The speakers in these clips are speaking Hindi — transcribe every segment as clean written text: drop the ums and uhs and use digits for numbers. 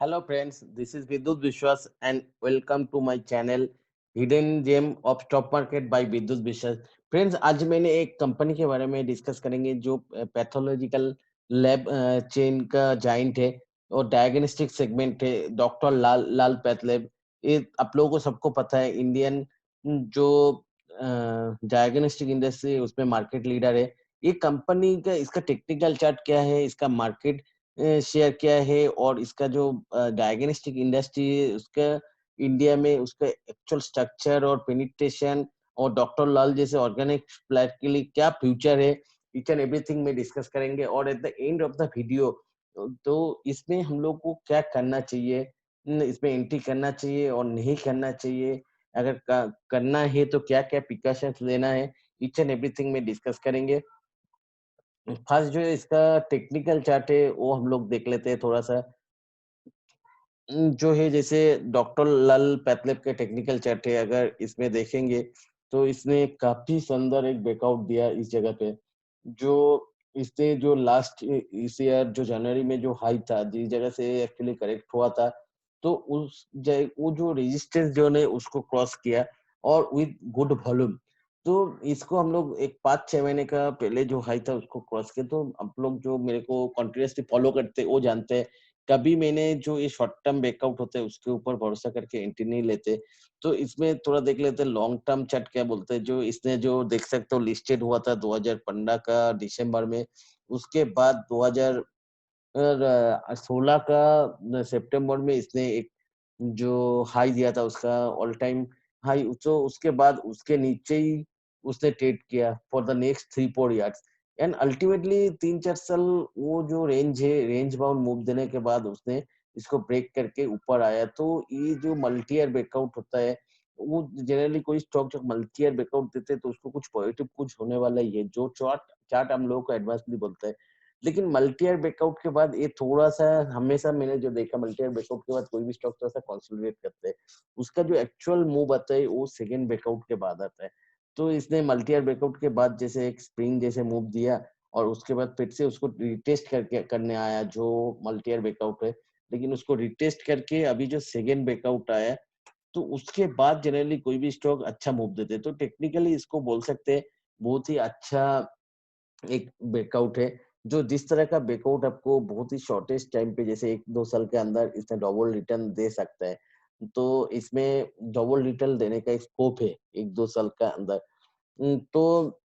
Hello friends, this is Vidyut Vishwas and welcome to my channel Hidden Gem of Stock Market by विद्युत विश्वास। फ्रेंड्स, आज मैंने एक कंपनी के बारे में डिस्कस करेंगे जो पैथोलॉजिकल लैब चेन का जाइंट है और डायग्नोस्टिक सेगमेंट है। डॉक्टर लाल पैथ लैब। ये आप लोगों को सबको पता है, इंडियन जो डायग्नोस्टिक इंडस्ट्री है उसमें मार्केट लीडर है। ये कंपनी का इसका टेक्निकल चार्ट क्या है, इसका मार्केट शेयर क्या है और इसका जो डायग्नोस्टिक इंडस्ट्री है उसका इंडिया में उसका एक्चुअल स्ट्रक्चर और पेनिट्रेशन और डॉक्टर लाल जैसे ऑर्गेनिक प्लेट के लिए क्या फ्यूचर है, ईच एंड एवरीथिंग में डिस्कस करेंगे। और at the end of the video तो इसमें हम लोग को क्या करना चाहिए, इसमें एंट्री करना चाहिए और नहीं करना चाहिए, अगर करना है तो क्या क्या प्रिकॉशंस लेना है, ईच एंड एवरीथिंग में डिस्कस करेंगे। फर्स्ट जो इसका टेक्निकल चार्ट है वो हम लोग देख लेते हैं थोड़ा सा। जो है जैसे डॉक्टर लाल पैथलैब के टेक्निकल चार्ट है, अगर इसमें देखेंगे तो इसने काफी सुंदर एक ब्रेकआउट दिया इस जगह पे। जो इसने जो लास्ट इस ईयर जो जनवरी में जो हाई था, जिस जगह से एक्चुअली करेक्ट हुआ था, तो वो जो रेजिस्टेंस जोन है उसको क्रॉस किया और विद गुड वॉल्यूम। तो इसको हम लोग एक 5-6 महीने का पहले जो हाई था उसको क्रॉस किया। तो आप लोग जो मेरे को कंटिन्यूअसली फॉलो करते हैं वो जानते हैं, कभी मैंने जो ये शॉर्ट टर्म ब्रेकआउट होते हैं उसके ऊपर भरोसा करके एंट्री नहीं लेते। तो इसमें थोड़ा देख लेते हैं लॉन्ग टर्म चार्ट क्या बोलते हैं। जो इसने जो देख सकते हो लिस्टेड हुआ था 2015 का दिसंबर में, उसके बाद 2016 का सितंबर में इसने एक जो हाई दिया था उसका ऑल टाइम हाई, तो उसके बाद उसके नीचे ही उसने ट्रेड किया for the next 3-4 years. And ultimately 3-4 साल वो जो रेंज है, रेंज बाउंड मूव देने के बाद उसने इसको ब्रेक करके ऊपर आया। तो ये जो मल्टी ईयर ब्रेकआउट होता है, वो जनरली कोई स्टॉक जब मल्टी ईयर ब्रेकआउट देते हैं तो उसको कुछ पॉजिटिव कुछ होने वाला ही है, जो चार्ट चार्ट हम लोगों को एडवांसली बोलता है। लेकिन मल्टी ईयर ब्रेकआउट के बाद ये थोड़ा-सा, हमेशा मैंने जो देखा मल्टी ईयर ब्रेकआउट के बाद कोई भी स्टॉक थोड़ा-सा कंसोलिडेट करते हैं। उसका जो एक्चुअल मूव आता है वो सेकंड ब्रेकआउट के बाद आता है। तो इसने मल्टी ईयर ब्रेकआउट के बाद जैसे एक स्प्रिंग जैसे मूव दिया और उसके बाद फिर से उसको रिटेस्ट करके करने आया जो मल्टी ईयर ब्रेकआउट है। लेकिन उसको रिटेस्ट करके अभी जो सेकंड ब्रेकआउट आया, तो उसके बाद जनरली कोई भी स्टॉक अच्छा मूव देते हैं। तो टेक्निकली इसको बोल सकते हैं बहुत ही अच्छा एक ब्रेकआउट है। जो जिस तरह का ब्रेकआउट आपको बहुत ही शॉर्टेस्ट टाइम पे जैसे 1-2 साल के अंदर इसने डबल रिटर्न दे सकता है। तो इसमें डबल रिटर्न देने का एक स्कोप है 1-2 साल का अंदर। तो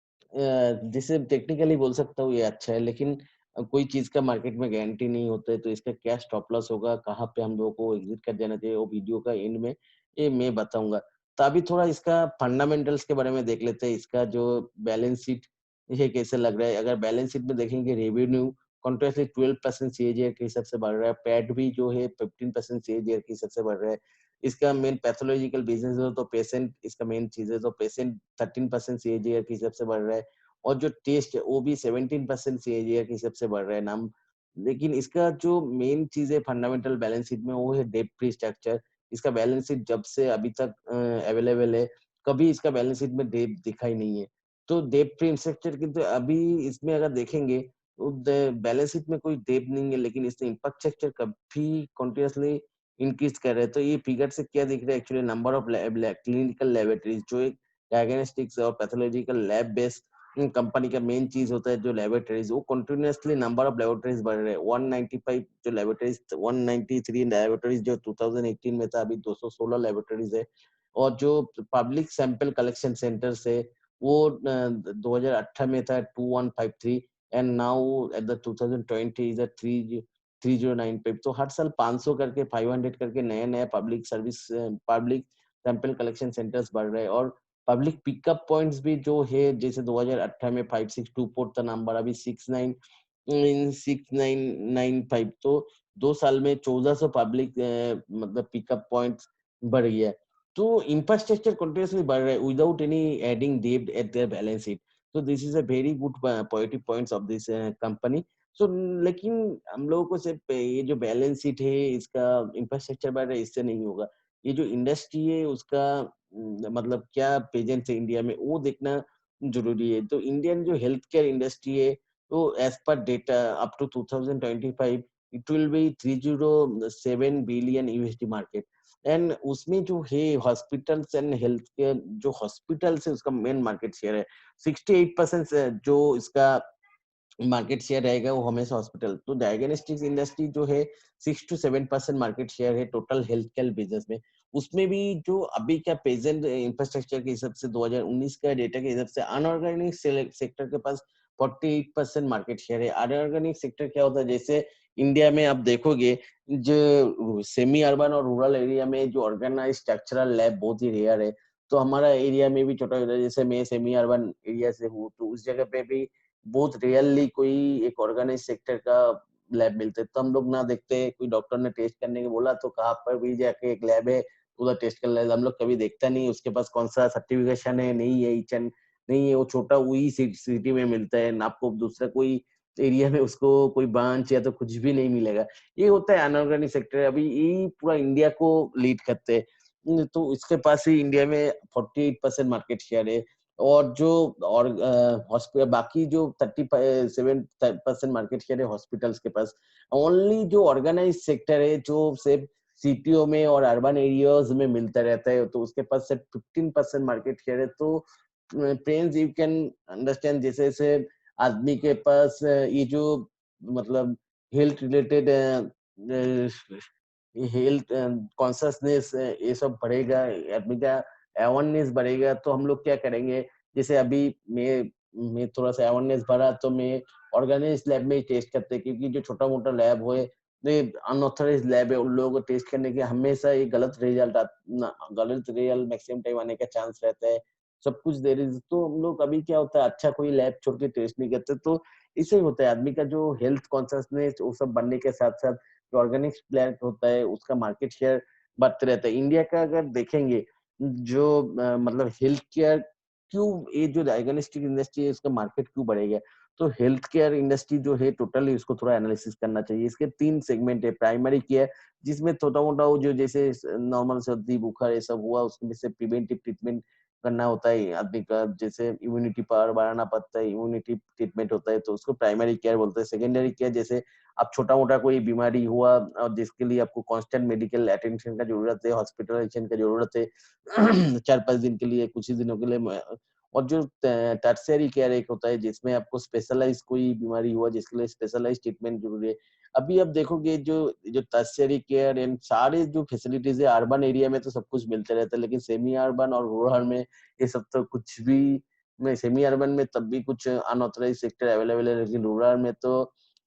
जिसे टेक्निकली बोल सकता हूँ ये अच्छा है, लेकिन कोई चीज़ का मार्केट में गारंटी नहीं होता है, तो इसका क्या स्टॉप लॉस होगा, कहाँ पे हम लोगों को एग्ज़िट कर जाना चाहिए, वो वीडियो का एंड में ये मैं बताऊँगा। तो अभी थोड़ा इसका फंडामेंटल्स के बारे में देख लेते हैं। इसका जो बैलेंस शीट ये कैसे लग रहा है। अगर बैलेंस शीट में देखेंगे, रेवेन्यू कंटीन्यूअसली 12% सीएजीआर के हिसाब से बढ़ रहा है। पैट भी जो है 15% सीएजीआर के हिसाब से बढ़ रहा है। इसका मेन पैथोलॉजिकल बिजनेस है तो पेशेंट इसका मेन चीज़ है, तो पेशेंट 13% सीएजीआर के हिसाब से बढ़ रहा है और जो टेस्ट है वो भी 17% सीएजीआर के हिसाब से बढ़ रहा है नाम। लेकिन इसका जो मेन चीज़ है फंडामेंटल बैलेंस शीट में, वो है डेब्ट फ्री स्ट्रक्चर। इसका बैलेंस शीट जब से अभी तक अवेलेबल है, कभी इसका बैलेंस शीट में डेब्ट दिखा ही नहीं है। तो डेब्ट फ्री स्ट्रक्चर की तो अभी इसमें अगर देखेंगे तो बैलेंस शीट में कोई डेब्ट नहीं है, लेकिन इसने इम्पैक्ट स्ट्रक्चर कभी कंटीन्यूअसली इंक्रीज कर रहे हैं। तो ये फिगर से क्या दिख रहा है, actually number of clinical laboratories जो एक डायग्नोस्टिक्स और पैथोलॉजिकल लैब बेस्ड कंपनी का मेन चीज होता है, जो लेबोरेटरीज वो कंटिन्यूअसली नंबर ऑफ लेबोरेटरीज बढ़ रहे हैं। 195 जो लेबोरेटरीज, 193 लेबोरेटरीज जो 2018 में था, अभी 216 लेबोरेटरीज है। और जो पब्लिक सैंपल कलेक्शन सेंटर्स है वो 2018 में था 2153 and now at the 2020 is 3095। तो हर साल 500 करके 500 करके नए नए पब्लिक सैंपल कलेक्शन सेंटर्स बढ़ रहे हैं। और पब्लिक पिकअप पॉइंट्स भी जो है, जैसे 2018 में 5624 था नंबर, अभी 6995। तो 2 साल में 1400 पब्लिक मतलब पिकअप पॉइंट्स बढ़ गया। तो इंफ्रास्ट्रक्चर कंटिन्यूअसली बढ़ रहा है विदाउट एनी एडिंग डेब्ट एट देयर बैलेंस शीट। तो this is a very good positive points of this company. So लेकिन हम लोगों को सिर्फ ये जो बैलेंस शीट है, इसका इंफ्रास्ट्रक्चर बढ़ रहा है, इससे नहीं होगा। ये जो इंडस्ट्री है उसका मतलब क्या प्रेजेंस है इंडिया में वो देखना जरूरी है। तो इंडियन जो हेल्थ केयर इंडस्ट्री है, तो as per data up to 2025 it will be 307 billion USD market. And उसमें जो है हॉस्पिटल्स एंड हेल्थ केयर, जो हॉस्पिटल्स है उसका मेन मार्केट शेयर है। 68% जो इसका मार्केट शेयर रहेगा वो हमेशा हॉस्पिटल। तो डायग्नोस्टिक्स इंडस्ट्री जो है 6 to 7% मार्केट शेयर है टोटल हेल्थ केयर बिजनेस में। उसमें भी जो अभी का प्रेजेंट इंफ्रास्ट्रक्चर के हिसाब से 2019 का डेटा के हिसाब से अनऑर्गेनिक सेक्टर के पास 48% मार्केट शेयर है। अनऑर्गेनिक सेक्टर क्या होता है, जैसे इंडिया में आप देखोगे जो सेमी अर्बन और रूरल एरिया में जो ऑर्गेनाइज स्ट्रक्चरल लैब बहुत ही रेयर है। तो हमारा एरिया में भी छोटा होता है, जैसे मैं सेमी अर्बन एरिया से हूँ तो उस जगह पे भी बहुत रियरली कोई एक ऑर्गेनाइज सेक्टर का लैब मिलते हैं। तो हम लोग ना देखते, कोई डॉक्टर ने टेस्ट करने को बोला तो कहाँ पर भी जाके एक लैब है उधर टेस्ट कर ले, हम लोग कभी देखता नहीं उसके पास कौन सा सर्टिफिकेशन है, नहीं है इचन नहीं है, वो छोटा वही सिटी में मिलता है ना, आपको दूसरा कोई एरिया में उसको कोई ब्रांच या तो कुछ भी नहीं मिलेगा। ये होता है अनऑर्गेनिक सेक्टर, अभी ये पूरा इंडिया को लीड करते हैं। तो इसके पास ही इंडिया में 48% मार्केट शेयर है। और जो और बाकी जो 37% मार्केट शेयर है हॉस्पिटल्स के पास। ओनली जो ऑर्गेनाइज सेक्टर है जो सिर्फ सिटियों में और अर्बन एरियाज में मिलता रहता है, तो उसके पास सिर्फ 15% मार्केट शेयर है। तो फ्रेंड्स यू कैन अंडरस्टैंड, जैसे जैसे आदमी के पास ये जो मतलब हेल्थ रिलेटेड हेल्थ कॉन्शियसनेस ये सब बढ़ेगा, आदमी का अवेयरनेस बढ़ेगा, तो हम लोग क्या करेंगे। जैसे अभी मैं थोड़ा सा अवेयरनेस बढ़ा तो मैं ऑर्गेनाइज लैब में ही टेस्ट करते हैं, क्योंकि जो छोटा मोटा लैब हो अनऑथराइज लैब है उन लोगों को टेस्ट करने के हमेशा ये गलत रिजल्ट मैक्सिमम टाइम आने का चांस रहता है। सब कुछ देर इज, तो हम लोग अभी क्या होता है अच्छा कोई लैब छोड़ के टेस्ट नहीं करते। तो इससे ही होता है आदमी का जो हेल्थ कॉन्शियसनेस वो सब बढ़ने के साथ साथ जो ऑर्गेनिक प्लांट होता है उसका मार्केट शेयर बढ़ते रहता है। इंडिया का अगर देखेंगे जो मतलब हेल्थ केयर क्यों, ये जो डायग्नोस्टिक इंडस्ट्री है इसका मार्केट क्यों बढ़ेगा, तो हेल्थ केयर इंडस्ट्री जो है टोटली उसको थोड़ा एनालिसिस करना चाहिए। इसके 3 सेगमेंट है। प्राइमरी केयर, जिसमें छोटा मोटा वो जो जैसे नॉर्मल सर्दी बुखार ये सब हुआ उसमें से प्रिवेंटिव ट्रीटमेंट करना होता है आदमी का, जैसे इम्यूनिटी पावर बढ़ाना पड़ता है, इम्यूनिटी ट्रीटमेंट होता है तो उसको प्राइमरी केयर बोलते हैं। सेकेंडरी केयर, जैसे अब छोटा मोटा कोई बीमारी हुआ और जिसके लिए आपको कांस्टेंट मेडिकल अटेंशन का जरूरत है, हॉस्पिटलाइजेशन का जरूरत है 4-5 दिन के लिए, कुछ ही दिनों के लिए। और जो टर्शियरी केयर एक होता है जिसमें आपको स्पेशलाइज कोई बीमारी हुआ जिसके लिए स्पेशलाइज ट्रीटमेंट जरूरी है। अभी आप देखोगे जो जो टर्शियरी केयर एंड सारे जो फैसिलिटीज है अर्बन एरिया में तो सब कुछ मिलते रहता है, लेकिन सेमी अर्बन और रूरल में ये सब तो कुछ भी में, सेमी अर्बन में तब भी कुछ अनऑथराइज सेक्टर अवेलेबल है, लेकिन रूरल में तो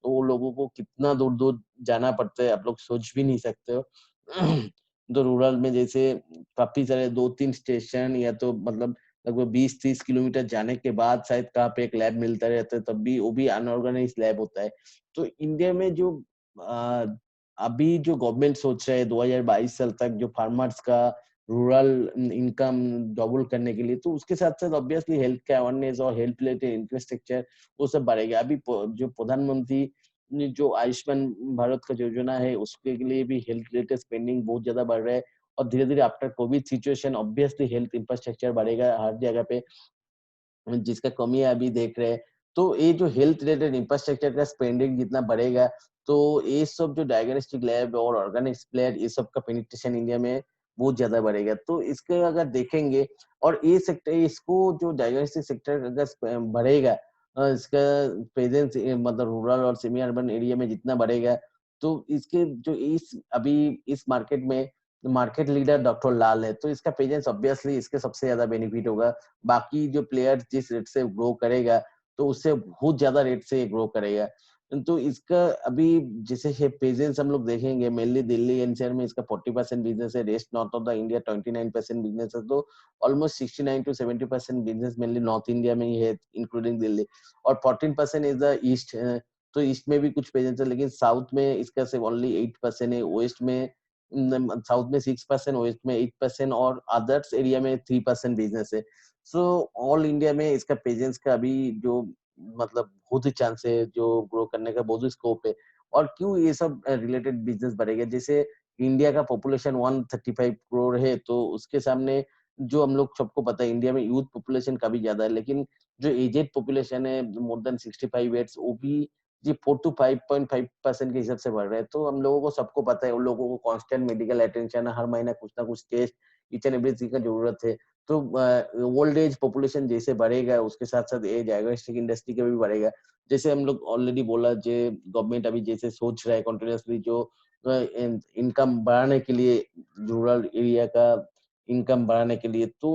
वो लोगों को कितना दूर दूर जाना पड़ता है आप लोग सोच भी नहीं सकते हो। तो रूरल में जैसे काफी सारे 2-3 स्टेशन या तो मतलब लगभग 20-30 किलोमीटर जाने के बाद शायद कहाँ पे एक लैब मिलता रहता है, तब भी वो भी अनऑर्गेनाइज लैब होता है। तो इंडिया में जो आ, अभी जो गवर्नमेंट सोच रहा है 2022 साल तक जो फार्मर्स का रूरल इनकम डबल करने के लिए, तो उसके साथ साथ ऑब्वियसली हेल्थ का अवेयरनेस और हेल्थ रिलेटेड इंफ्रास्ट्रक्चर वो सब बढ़ेगा। अभी जो प्रधानमंत्री ने जो आयुष्मान भारत का योजना है उसके लिए भी हेल्थ रिलेटेड स्पेंडिंग बहुत ज्यादा बढ़ रहा है। और धीरे धीरे after Covid situation obviously health infrastructure बढ़ेगा हर जगह पे, जिसका कमी है अभी देख रहे हैं। तो ये जो हेल्थ रिलेटेड इंफ्रास्ट्रक्चर का स्पेंडिंग जितना बढ़ेगा, तो ये सब जो डायग्नोस्टिक लैब और ऑर्गेनिक प्लेयर ये सब का पेनिट्रेशन इंडिया में बहुत ज्यादा बढ़ेगा। तो इसके अगर देखेंगे और ये सेक्टर इसको जो डायग्नोस्टिक सेक्टर अगर बढ़ेगा, इसका प्रेजेंस मतलब रूरल और सेमी अर्बन एरिया में जितना बढ़ेगा, तो इसके जो इस अभी इस मार्केट में मार्केट लीडर डॉक्टर लाल है, तो इसका प्रेजेंस ऑब्वियसली इसके सबसे ज्यादा बेनिफिट होगा। बाकी जो प्लेयर जिस रेट से ग्रो करेगा तो उससे बहुत ज्यादा रेट से ग्रो करेगा। तो इसका अभी जैसे है प्रेजेंस हम लोग देखेंगे मेनली दिल्ली एनसीआर में इसका 40% बिजनेस है, rest north of the India 29% business है। तो almost 69 to 70% business mainly north India में ही है इंक्लूडिंग दिल्ली, और 14% इज द ईस्ट। तो ईस्ट में भी कुछ प्रेजेंस है, लेकिन साउथ में इसका सिर्फ ओनली 8% है, वेस्ट में साउथ में 6%, वेस्ट में 8% और अदर्स एरिया में 3% बिजनेस है। सो ऑल इंडिया में इसका प्रेजेंस का अभी जो मतलब बहुत ही चांस है, जो ग्रो करने का बहुत ही स्कोप है। और क्यों ये सब रिलेटेड बिजनेस बढ़ेगा, जैसे इंडिया का पॉपुलेशन 135 करोड़ है, तो उसके सामने जो हम लोग सबको पता है इंडिया में यूथ पॉपुलेशन काफी ज्यादा है, लेकिन जो एजेड पॉपुलेशन है मोर देन 65 ईयर्स वो भी जी 4 टू 5.5% के हिसाब से बढ़ रहा है। तो हम लोगों को सबको पता है, उन लोगों को कांस्टेंट मेडिकल अटेंशन हर महीना कुछ ना कुछ टेस्ट ईच एंड एवरीथिंग का जरूरत है। तो ओल्ड एज पॉपुलेशन जैसे बढ़ेगा उसके साथ-साथ ये डायग्नोस्टिक इंडस्ट्री का भी बढ़ेगा। जैसे हम लोग ऑलरेडी बोला जे गवर्नमेंट अभी जैसे सोच रहा है कंटीन्यूअसली जो इनकम बढ़ाने के लिए रूरल एरिया का इनकम बढ़ाने के लिए तो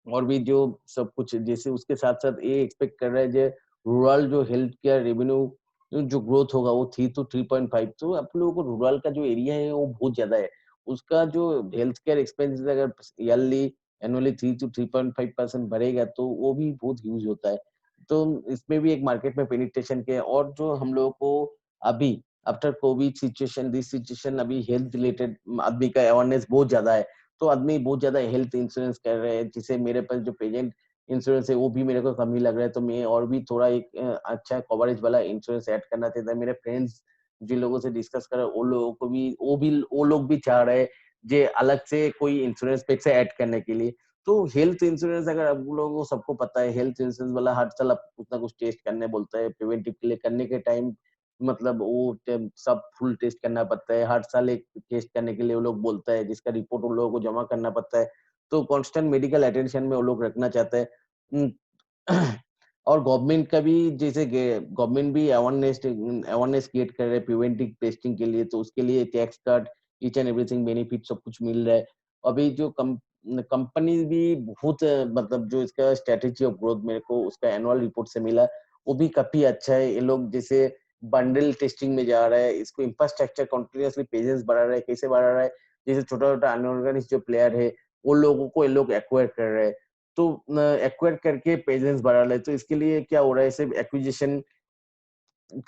और भी जो सब कुछ जैसे उसके साथ-साथ ये एक्सपेक्ट कर रहा है जे रूरल जो हेल्थ केयर रेवेन्यू जो ग्रोथ होगा वो 3 टू 3.5 तो आप लोगों को रूरल का जो एरिया है वो बहुत ज़्यादा है। उसका जो हेल्थ केयर एक्सपेंसेस अगर ईयरली एनुअली 3 टू 3.5% बढ़ेगा तो वो भी बहुत ह्यूज होता है। तो इसमें भी एक मार्केट में पेनिट्रेशन के और जो हम लोगों को अभी after Covid situation this situation अभी हेल्थ रिलेटेड आदमी का अवेयरनेस बहुत ज़्यादा है। तो आदमी बहुत ज़्यादा हेल्थ इंश्योरेंस कर रहे हैं, जिससे मेरे पास जो प्रेजेंट इंश्योरेंस है, वो भी मेरे को कम ही लग रहा है, तो मैं और भी थोड़ा एक अच्छा कवरेज वाला इंश्योरेंस ऐड करना चाहता है। मेरे फ्रेंड्स जिन लोगों से डिस्कस कर रहे हैं, वो लोगों को भी वो लोग भी चाह रहे हैं, जे अलग से कोई इंश्योरेंस पैसे ऐड करने के लिए। तो हेल्थ इंश्योरेंस अगर आप लोगों को सबको पता है, हेल्थ इंश्योरेंस वाला हर साल आप कुछ ना कुछ टेस्ट करने बोलता है, प्रिवेंटिव के लिए करने के टाइम मतलब वो सब फुल टेस्ट करना पड़ता है। हर साल एक टेस्ट करने के लिए वो लोग बोलता है, जिसका रिपोर्ट उन लोगों को जमा करना पड़ता है। तो कांस्टेंट मेडिकल अटेंशन में वो लोग रखना चाहते हैं। उम, और गवर्नमेंट का भी जैसे गवर्नमेंट भी अवेयरनेस क्रिएट कर रहे हैं प्रिवेंटिव टेस्टिंग के लिए, तो उसके लिए tax cut, each and everything benefit सब कुछ मिल रहा है। अभी जो कंपनी भी बहुत मतलब जो इसका स्ट्रैटेजी ऑफ ग्रोथ मेरे को उसका एनुअल रिपोर्ट से मिला, वो भी काफ़ी अच्छा है। ये लोग जैसे बंडल टेस्टिंग में जा रहा है, इसको इंफ्रास्ट्रक्चर कंटीन्यूअसली प्रेजेंस बढ़ा रहा है, कैसे बढ़ा रहा है? जैसे छोटा-छोटा अनऑर्गेनाइज्ड जो प्लेयर है, वो लोगों को ये लोग एक्वायर कर रहे हैं। तो एक्वायर करके प्रेजेंस बढ़ा रहे हैं, तो इसके लिए क्या हो रहा है सिर्फ एक्विजिशन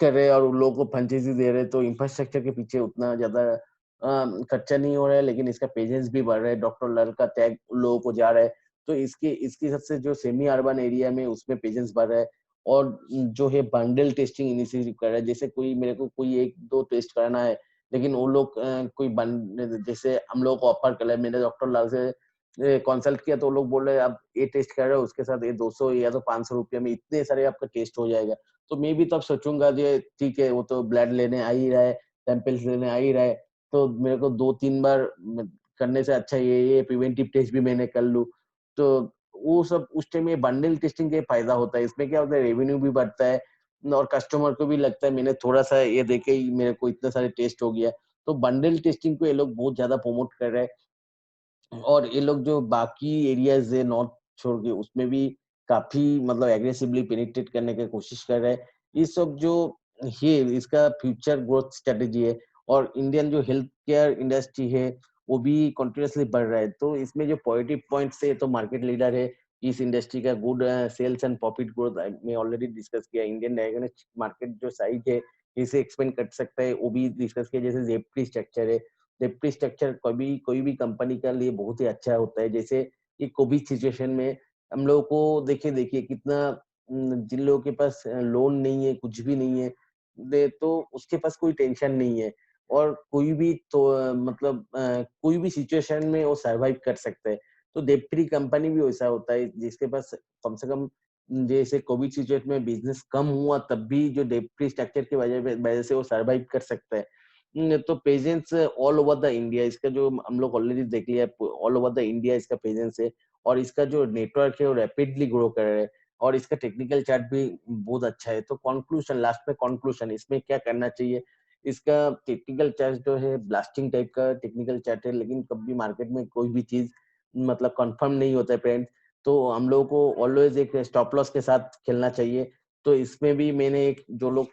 कर रहे हैं और उन लोगों को फ्रेंचाइज़ी दे रहे हैं, तो इंफ्रास्ट्रक्चर के पीछे उतना ज़्यादा खर्चा नहीं हो रहा है, लेकिन इसका प्रेजेंस भी बढ़ रहा है, डॉक्टर लर का टैग उन लोगों को जा रहा है। तो इसकी हिसाब से जो सेमी अर्बन एरिया में उसमें प्रेजेंस बढ़ रहा है और जो है बंडल टेस्टिंग इनिशिएटिव कर रहा है। जैसे कोई मेरे को कोई 1-2 टेस्ट कराना है, लेकिन वो लोग कोई जैसे हम लोगों को ऑफर कर रहा है, मैंने डॉक्टर लाल से कंसल्ट किया तो वो लोग बोल रहे हैं, आप ये टेस्ट कर रहे हो, उसके साथ ये 200 या तो ₹500 में इतने सारे आपका टेस्ट हो जाएगा। तो मैं भी तब सोचूँगा जे ठीक है, वो तो ब्लड लेने आ ही रहा है, सैंपल्स लेने आ ही रहा है, तो मेरे को 2-3 बार करने से अच्छा ये प्रिवेंटिव टेस्ट भी मैंने कर लूँ। तो वो सब उस टाइम ये बंडल टेस्टिंग का फ़ायदा होता है। इसमें क्या होता है रेवेन्यू भी बढ़ता है और कस्टमर को भी लगता है मैंने थोड़ा-सा ये देके ही मेरे को इतने सारे टेस्ट हो गया। तो बंडल टेस्टिंग को ये लोग बहुत ज़्यादा प्रमोट कर रहे हैं। और ये लोग जो बाकी एरियाज़ है नॉर्थ छोड़ के उसमें भी काफ़ी मतलब एग्रेसिवली पेनिट्रेट करने की कोशिश कर रहे हैं। ये सब जो है इसका फ्यूचर ग्रोथ स्ट्रैटेजी है और इंडियन जो हेल्थ केयर इंडस्ट्री है वो भी कंटीन्यूअसली बढ़ रहा है। तो इसमें जो पॉजिटिव पॉइंट्स है तो मार्केट लीडर है। इस इंडस्ट्री का good sales and profit growth मैं ऑलरेडी डिस्कस किया। इंडियन डायग्नोस्टिक मार्केट जो साइज़ है इसे एक्सपेंड कर सकता है वो भी डिस्कस किया। जैसे ज़ेप्टी स्ट्रक्चर है सेफ्टी स्ट्रक्चर कभी कोई भी कंपनी के लिए बहुत ही अच्छा होता है। जैसे कि कोविड सिचुएशन में हम लोगों को देखिए देखिए कितना जिन लोगों के पास लोन नहीं है, कुछ भी नहीं है, दे तो उसके पास कोई टेंशन नहीं है और कोई भी तो मतलब कोई भी सिचुएशन में वो सर्वाइव कर सकता है। तो डेब्ट फ्री कंपनी भी वैसा होता है जिसके पास कम से कम जैसे कोविड सिचुएशन में बिज़नेस कम हुआ तब भी जो डेब्ट फ्री स्ट्रक्चर की वजह से वो सर्वाइव कर सकता है। तो presence all over the India इसका जो हम लोग ऑलरेडी देख लिया ऑल ओवर द इंडिया इसका प्रेजेंस है और इसका जो नेटवर्क है वो रैपिडली ग्रो कर रहा है और इसका टेक्निकल चार्ट भी बहुत अच्छा है। तो कंक्लूजन लास्ट में कंक्लूजन इसमें क्या करना चाहिए? इसका टेक्निकल चार्ट जो है ब्लास्टिंग टाइप का टेक्निकल चार्ट है लेकिन कभी मार्केट में कोई भी चीज़ मतलब कंफर्म नहीं होता है फ्रेंड्स। तो हम लोगों को ऑलवेज एक स्टॉप लॉस के साथ खेलना चाहिए। तो इसमें भी मैंने एक जो लोग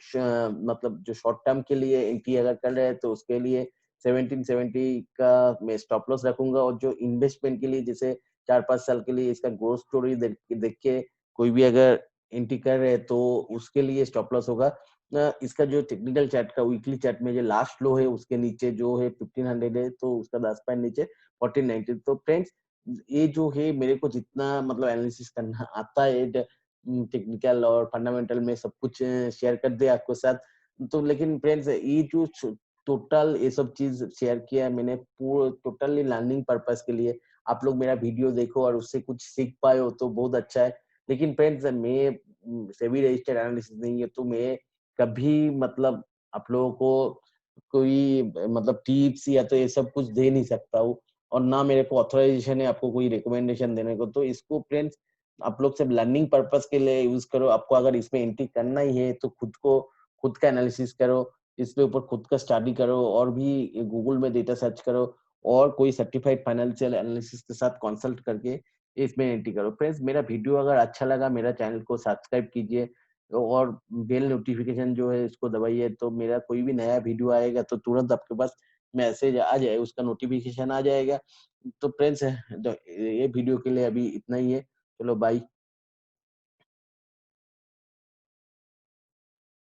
मतलब जो शॉर्ट टर्म के लिए एंट्री अगर कर रहे हैं तो उसके लिए 1770 का मैं स्टॉप लॉस रखूंगा और जो इन्वेस्टमेंट के लिए जैसे 4-5 साल के लिए इसका ग्रोथ स्टोरी देख के कोई भी अगर एंट्री कर रहे हैं तो उसके लिए स्टॉप लॉस होगा। इसका जो टेक्निकल चार्ट का वीकली चार्ट में जो लास्ट लो है उसके नीचे जो है 1500 है तो उसका 10 पॉइंट नीचे 1490 तो फ्रेंड्स ये जो है मेरे को जितना मतलब एनालिसिस करना आता है टेक्निकल और फंडामेंटल में सब कुछ शेयर कर दिया आपके साथ। तो लेकिन फ्रेंड्स ये जो टोटल ये सब चीज़ शेयर किया है मैंने पूरा टोटली लर्निंग पर्पज़ के लिए। आप लोग मेरा वीडियो देखो और उससे कुछ सीख पाए हो तो बहुत अच्छा है। लेकिन फ्रेंड्स मैं सेबी रजिस्टर्ड एनालिसिस नहीं है तो मैं कभी मतलब आप लोगों को कोई मतलब टिप्स या तो ये सब कुछ दे नहीं सकता हूँ और ना मेरे को ऑथराइजेशन है आपको कोई रिकमेंडेशन देने को। तो इसको फ्रेंड्स आप लोग सिर्फ लर्निंग पर्पस के लिए यूज़ करो। आपको अगर इसमें एंट्री करना ही है तो खुद का एनालिसिस करो, इसके ऊपर खुद का स्टडी करो और भी गूगल में डेटा सर्च करो और कोई सर्टिफाइड फाइनेंशियल एनालिसिस के साथ कंसल्ट करके इसमें एंट्री करो। फ्रेंड्स मेरा वीडियो अगर अच्छा लगा मेरा चैनल को सब्सक्राइब कीजिए और बेल नोटिफिकेशन जो है इसको दबाइए तो मेरा कोई भी नया वीडियो आएगा तो तुरंत आपके पास मैसेज आ जाए, उसका नोटिफिकेशन आ जाएगा। तो फ्रेंड्स ये वीडियो के लिए अभी इतना ही है। चलो बाय।